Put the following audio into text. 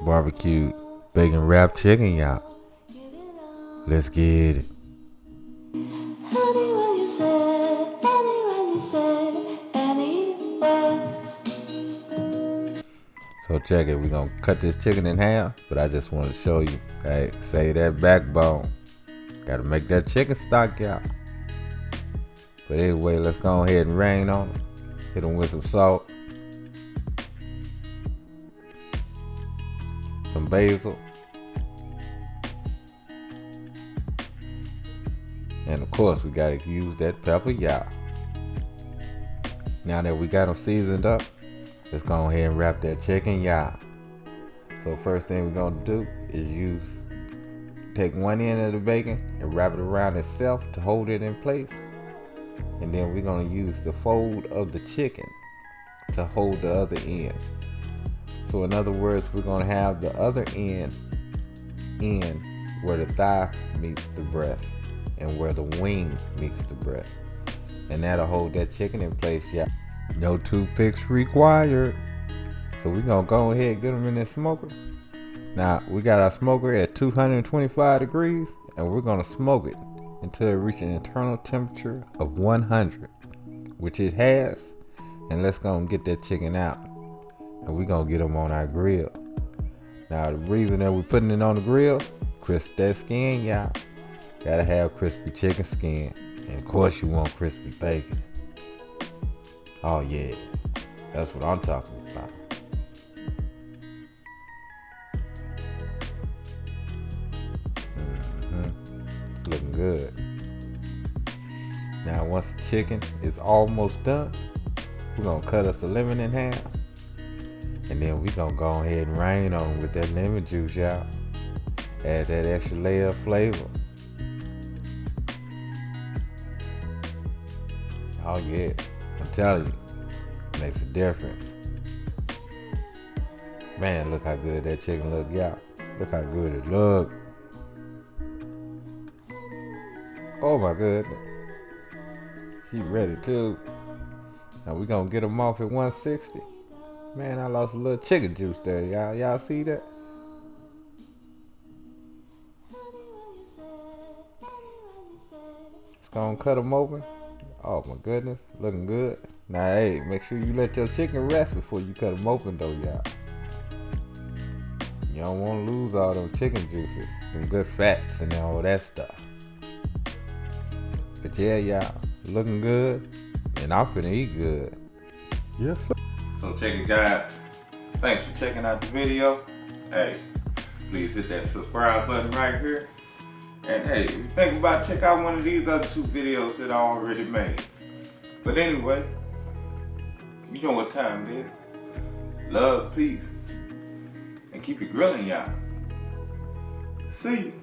barbecued bacon wrapped chicken, y'all. Let's get it. So check it, we're gonna cut this chicken in half, but I just want to show you, hey, save that backbone. Gotta make that chicken stock, y'all. But anyway, let's go ahead and rain on them. Hit them with some salt, some basil, and of course we gotta use that pepper, y'all. Now that we got them seasoned up, let's go ahead and wrap that chicken, y'all. So first thing we're gonna do is take one end of the bacon and wrap it around itself to hold it in place. And then we're gonna use the fold of the chicken to hold the other end. So in other words, we're gonna have the other end where the thigh meets the breast and where the wing meets the breast. And that'll hold that chicken in place, y'all. No toothpicks required. So we're gonna go ahead and get them in this smoker. Now we got our smoker at 225 degrees and we're gonna smoke it until it reaches an internal temperature of 100, which it has. And let's go and get that chicken out and we're gonna get them on our grill. Now the reason that we're putting it on the grill, crisp that skin, y'all. Gotta have crispy chicken skin. And of course you want crispy bacon. Oh yeah, that's what I'm talking about. It's looking good. Now once the chicken is almost done, we're gonna cut us a lemon in half. And then we're gonna go ahead and rain on them with that lemon juice, y'all. Add that extra layer of flavor. Oh yeah, I'm telling you, it makes a difference. Man, look how good that chicken look, y'all. Look how good it look. Oh my goodness. She ready too. Now we gonna get them off at 160. Man, I lost a little chicken juice there, y'all. Y'all see that? Just gonna cut them open. Oh my goodness, looking good. Now hey, make sure you let your chicken rest before you cut them open though, y'all. You don't want to lose all them chicken juices, them good fats and all that stuff. But yeah, y'all, looking good, and I'm finna eat good. Yes, sir. So check it, guys. Thanks for checking out the video. Hey, please hit that subscribe button right here. And hey, if you think about check out one of these other two videos that I already made. But anyway, you know what time it is. Love, peace, and keep it grilling, y'all. See you.